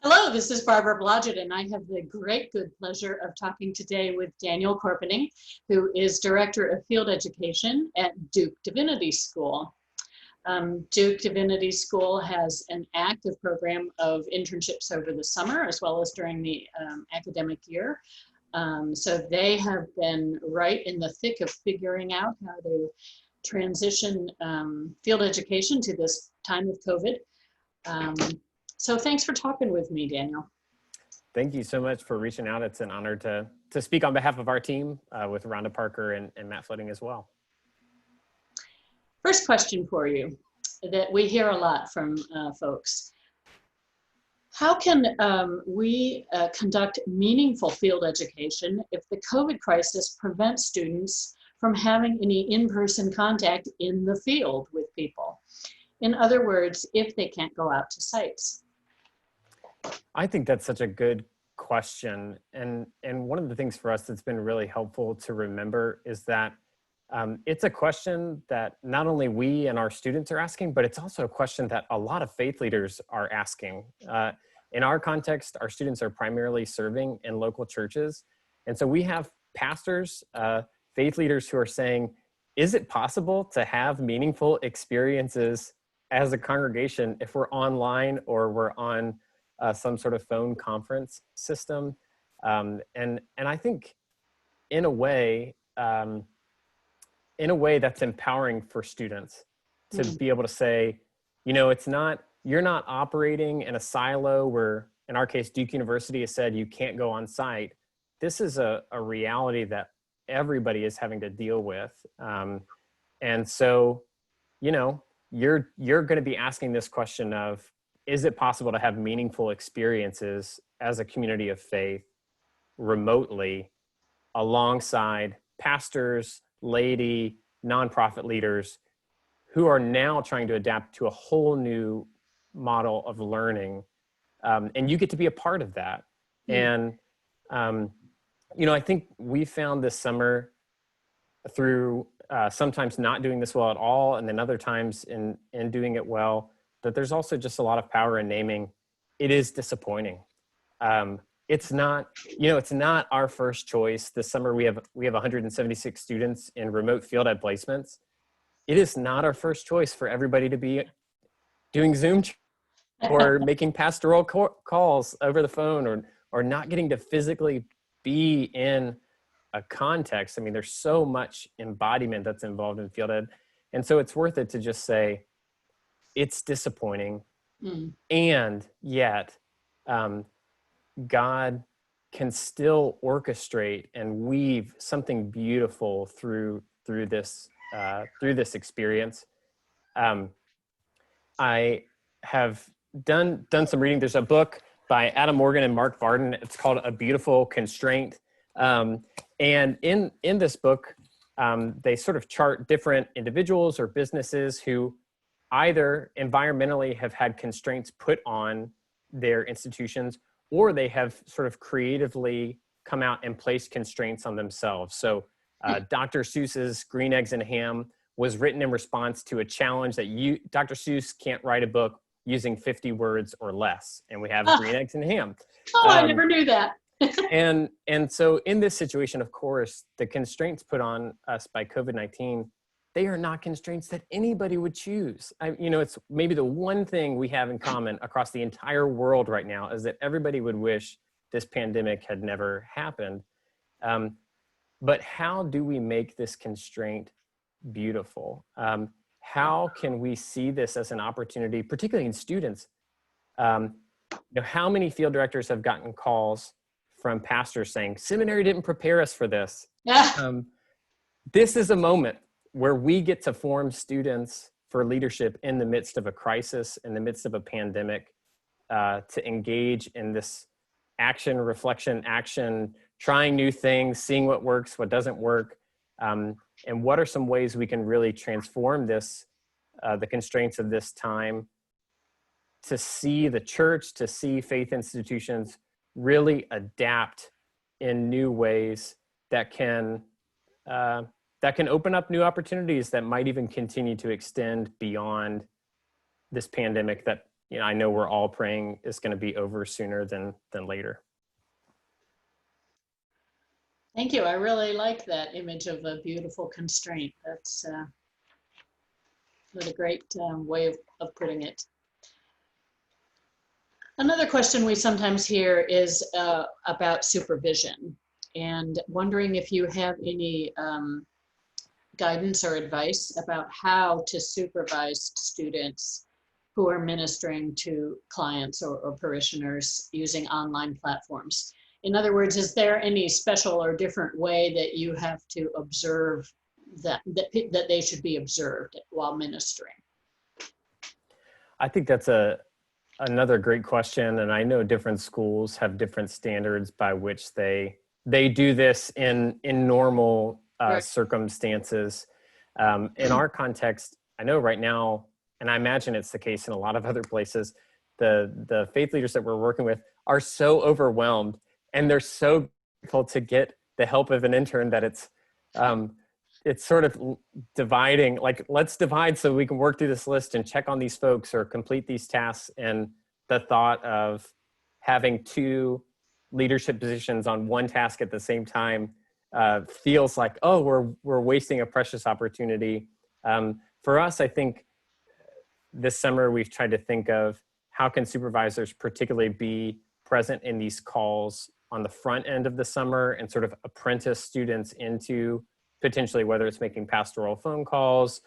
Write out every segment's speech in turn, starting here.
Hello, this is Barbara Blodgett, and I have the great good pleasure of talking today with Daniel Corpening, who is Director of Field Education at Duke Divinity School. Duke Divinity School has an active program of internships over the summer as well as during the academic year. So they have been right in the thick of figuring out how to transition field education to this time of COVID. So thanks for talking with me, Daniel. Thank you so much for reaching out. It's an honor to speak on behalf of our team with Rhonda Parker and Matt Flooding as well. First question for you that we hear a lot from folks. How can we conduct meaningful field education if the COVID crisis prevents students from having any in-person contact in the field with people? In other words, if they can't go out to sites? I think that's such a good question. And one of the things for us that's been really helpful to remember is that it's a question that not only we and our students are asking, but it's also a question that a lot of faith leaders are asking. In our context, our students are primarily serving in local churches. And so we have pastors, faith leaders who are saying, is it possible to have meaningful experiences as a congregation if we're online or we're on some sort of phone conference system? And I think in a way that's empowering for students to be able to say, you know, you're not operating in a silo where, in our case, Duke University has said you can't go on site. This is a reality that everybody is having to deal with. And so, you know, you're going to be asking this question of, is it possible to have meaningful experiences as a community of faith remotely alongside pastors, laity, nonprofit leaders who are now trying to adapt to a whole new model of learning? And you get to be a part of that. And, you know, I think we found this summer through sometimes not doing this well at all, and then other times in doing it well, that there's also just a lot of power in naming it is disappointing. It's not, you know, it's not our first choice. This summer we have 176 students in remote field ed placements. It is not our first choice for everybody to be doing Zoom or making pastoral calls over the phone or not getting to physically be in a context. I mean, there's so much embodiment that's involved in field ed. And so it's worth it to just say, it's disappointing. And yet God can still orchestrate and weave something beautiful through this experience. I have done some reading. There's a book by Adam Morgan and Mark Varden. It's called A Beautiful Constraint. And in this book, they sort of chart different individuals or businesses who either environmentally have had constraints put on their institutions, or they have sort of creatively come out and placed constraints on themselves. So Dr. Seuss's Green Eggs and Ham was written in response to a challenge that Dr. Seuss can't write a book using 50 words or less. And we have Green Eggs and Ham. I never knew that. And so in this situation, of course, the constraints put on us by COVID-19, they are not constraints that anybody would choose. You know, it's maybe the one thing we have in common across the entire world right now is that everybody would wish this pandemic had never happened. But how do we make this constraint beautiful? How can we see this as an opportunity, particularly in students? You know, how many field directors have gotten calls from pastors saying, seminary didn't prepare us for this? This is a moment where we get to form students for leadership in the midst of a crisis, in the midst of a pandemic, to engage in this action, reflection, action, trying new things, seeing what works, what doesn't work, and what are some ways we can really transform this, the constraints of this time, to see the church, to see faith institutions really adapt in new ways that can open up new opportunities that might even continue to extend beyond this pandemic that I know we're all praying is going to be over sooner than later. Thank you. I really like that image of a beautiful constraint. That's what a great way of putting it. Another question we sometimes hear is about supervision, and wondering if you have any guidance or advice about how to supervise students who are ministering to clients or parishioners using online platforms. In other words, is there any special or different way that you have to observe that they should be observed while ministering? I think that's another great question, and I know different schools have different standards by which they do this in normal Right. circumstances. In our context, I know right now, and I imagine it's the case in a lot of other places, the faith leaders that we're working with are so overwhelmed, and they're so grateful to get the help of an intern that it's sort of dividing, like, let's divide so we can work through this list and check on these folks or complete these tasks. And the thought of having two leadership positions on one task at the same time feels like, oh, we're wasting a precious opportunity. For us, I think this summer we've tried to think of how can supervisors particularly be present in these calls on the front end of the summer and sort of apprentice students into potentially whether it's making pastoral phone calls,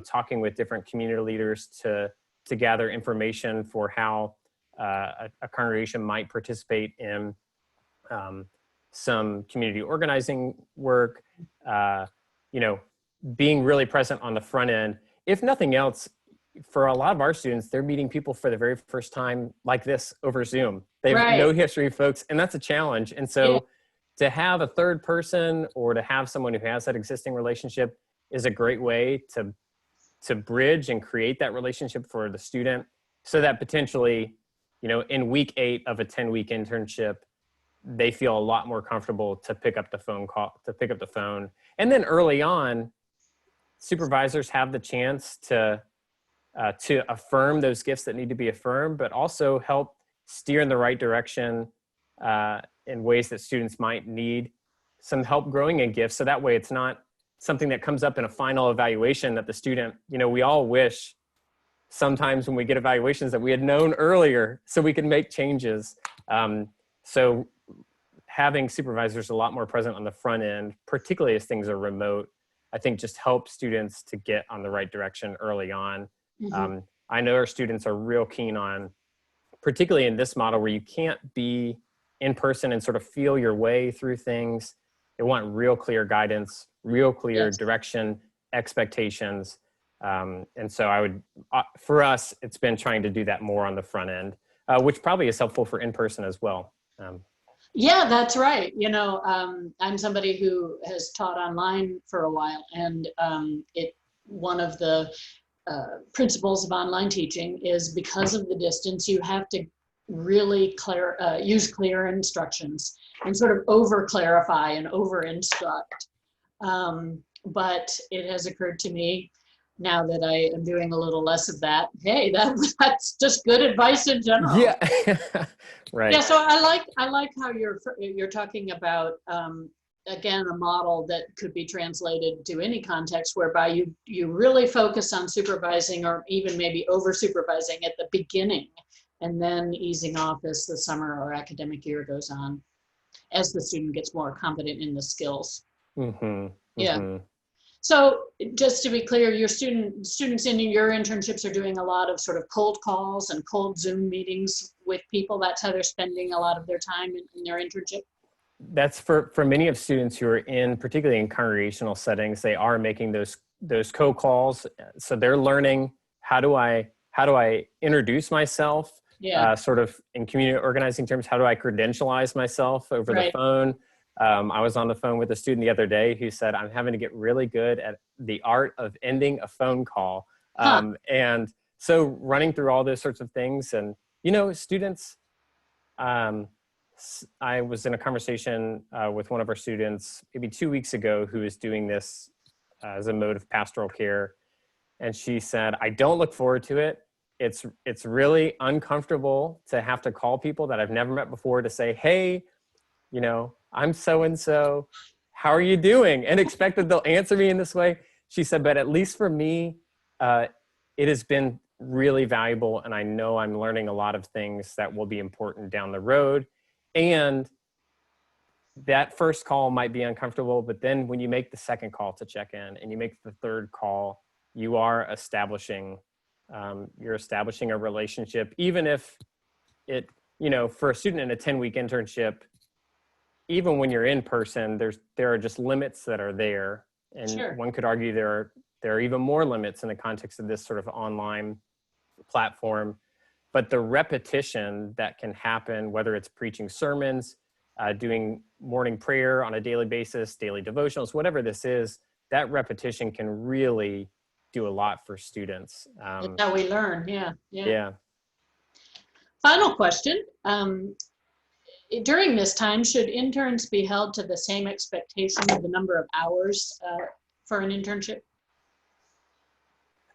talking with different community leaders to gather information for how a congregation might participate in some community organizing work, being really present on the front end. If nothing else, for a lot of our students, they're meeting people for the very first time like this over Zoom. They have no history of folks, and that's a challenge. And so to have a third person or to have someone who has that existing relationship is a great way to bridge and create that relationship for the student so that potentially, in week 8 of a 10-week internship, they feel a lot more comfortable to pick up the phone. And then early on, supervisors have the chance to affirm those gifts that need to be affirmed, but also help steer in the right direction in ways that students might need some help growing in gifts. So that way it's not something that comes up in a final evaluation that the student, we all wish sometimes when we get evaluations that we had known earlier so we can make changes. So having supervisors a lot more present on the front end, particularly as things are remote, I think just helps students to get on the right direction early on. Mm-hmm. I know our students are real keen on, particularly in this model where you can't be in person and sort of feel your way through things. They want real clear guidance, real clear direction, expectations. And so for us, it's been trying to do that more on the front end, which probably is helpful for in-person as well. Yeah, that's right. I'm somebody who has taught online for a while, and one of the principles of online teaching is because of the distance, you have to really use clear instructions and sort of over clarify and over instruct. But it has occurred to me now that I am doing a little less of that. Hey, that's just good advice in general. Yeah, right. Yeah. So I like how you're talking about again, a model that could be translated to any context whereby you really focus on supervising or even maybe over supervising at the beginning and then easing off as the summer or academic year goes on, as the student gets more competent in the skills. Mm-hmm. Yeah. Mm-hmm. So just to be clear, your students in your internships are doing a lot of sort of cold calls and cold Zoom meetings with people. That's how they're spending a lot of their time in their internship. That's for many of students who are particularly in congregational settings, they are making those cold calls. So they're learning how do I introduce myself, sort of in community organizing terms, how do I credentialize myself over the phone? I was on the phone with a student the other day who said, I'm having to get really good at the art of ending a phone call. And so running through all those sorts of things and, students, I was in a conversation with one of our students maybe 2 weeks ago who is doing this as a mode of pastoral care. And she said, I don't look forward to it, it's really uncomfortable to have to call people that I've never met before to say, hey, you know, I'm so-and-so, how are you doing? And expect that they'll answer me in this way. She said, but at least for me, it has been really valuable. And I know I'm learning a lot of things that will be important down the road. And that first call might be uncomfortable, but then when you make the second call to check in and you make the third call, you are establishing, you're establishing a relationship, even if it, you know, for a student in a 10-week internship, even when you're in person, there are just limits that are there. And Sure. one could argue there are even more limits in the context of this sort of online platform. But the repetition that can happen, whether it's preaching sermons, doing morning prayer on a daily basis, daily devotionals, whatever this is, that repetition can really do a lot for students. That's how we learn. Yeah. Yeah. Final question. During this time, should interns be held to the same expectation of the number of hours for an internship?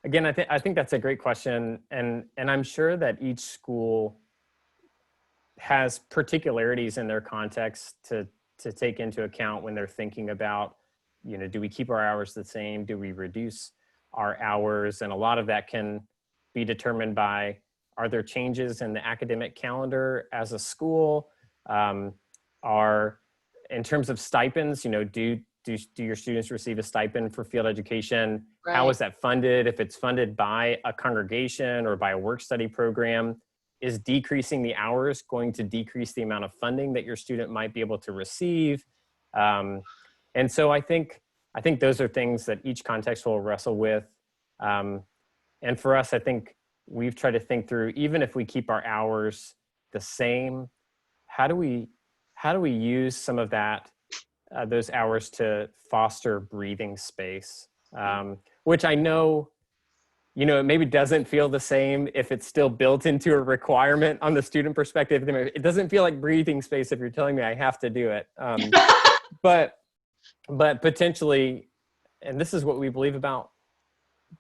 Again, I think that's a great question. And I'm sure that each school has particularities in their context to take into account when they're thinking about, you know, do we keep our hours the same? Do we reduce our hours? And a lot of that can be determined by, are there changes in the academic calendar as a school? Are, in terms of stipends, you know, do your students receive a stipend for field education? Right. How is that funded? If it's funded by a congregation or by a work study program, is decreasing the hours going to decrease the amount of funding that your student might be able to receive? And so I think those are things that each context will wrestle with. And for us, I think we've tried to think through, even if we keep our hours the same, how do we use some of that, those hours to foster breathing space, which I know, you know, it maybe doesn't feel the same if it's still built into a requirement on the student perspective. It doesn't feel like breathing space if you're telling me I have to do it. But potentially, and this is what we believe about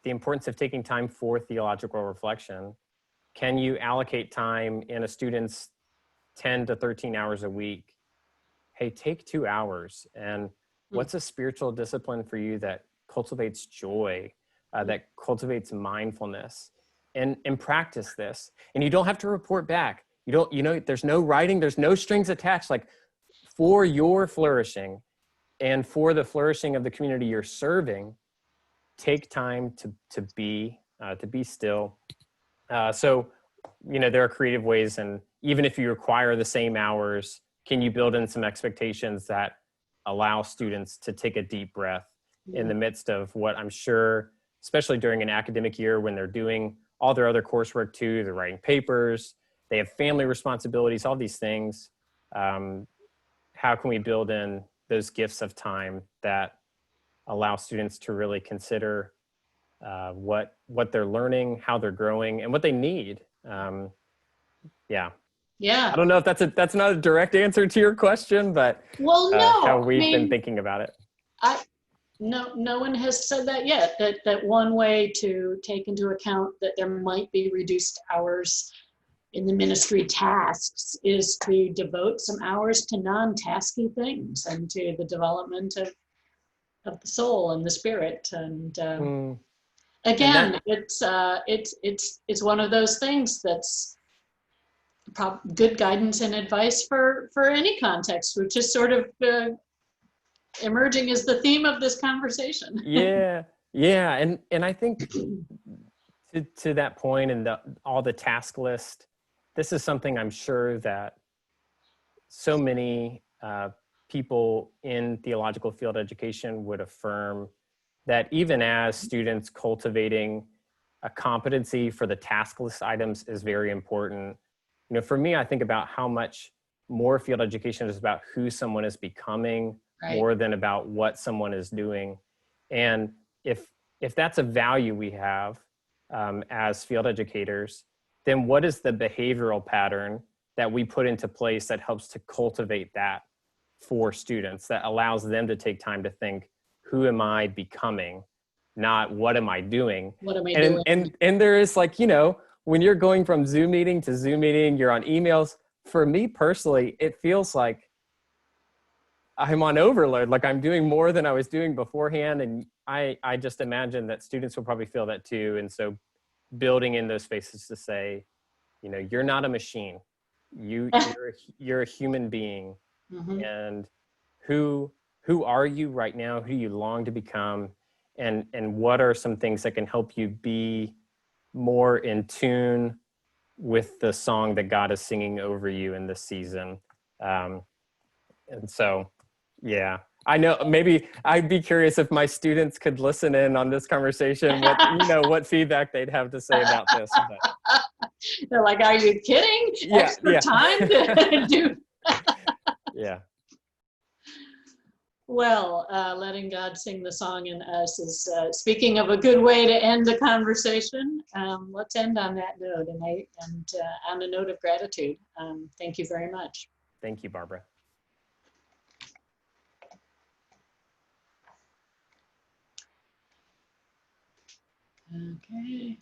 the importance of taking time for theological reflection. Can you allocate time in a student's 10 to 13 hours a week? Hey, take 2 hours. And what's a spiritual discipline for you that cultivates joy, that cultivates mindfulness, and practice this? And you don't have to report back. You know, there's no writing, there's no strings attached. Like, for your flourishing and for the flourishing of the community you're serving, take time to be still. So, you know, there are creative ways, and even if you require the same hours, can you build in some expectations that allow students to take a deep breath in the midst of what I'm sure, especially during an academic year when they're doing all their other coursework too, they're writing papers, they have family responsibilities, all these things. How can we build in those gifts of time that allow students to really consider what they're learning, how they're growing, and what they need? Yeah. I don't know if that's not a direct answer to your question, but well, no, how we've been thinking about it. No one has said that yet, that one way to take into account that there might be reduced hours in the ministry tasks is to devote some hours to non-tasky things and to the development of the soul and the spirit. And again, it's one of those things that's good guidance and advice for any context, which is sort of emerging as the theme of this conversation. Yeah. And I think to that point and all the task list, this is something I'm sure that so many people in theological field education would affirm, that even as students, cultivating a competency for the task list items is very important. You know, for me, I think about how much more field education is about who someone is becoming, right, more than about what someone is doing. And if that's a value we have as field educators, then what is the behavioral pattern that we put into place that helps to cultivate that for students, that allows them to take time to think, who am I becoming, not what am I doing? What am I doing? And there is, like, you know, when you're going from Zoom meeting to Zoom meeting, you're on emails. For me personally, it feels like I'm on overload, like I'm doing more than I was doing beforehand. And I just imagine that students will probably feel that too. And so building in those spaces to say, you know, you're not a machine. You're a human being. Mhm. And who are you right now? Who do you long to become? And what are some things that can help you be more in tune with the song that God is singing over you in this season? And so, yeah, I know maybe I'd be curious if my students could listen in on this conversation, what feedback they'd have to say about this. But They're like, are you kidding? yeah, Extra time to do. yeah. Well, letting God sing the song in us is, speaking of a good way to end the conversation. Let's end on that note and on a note of gratitude. Thank you very much. Thank you, Barbara. Okay.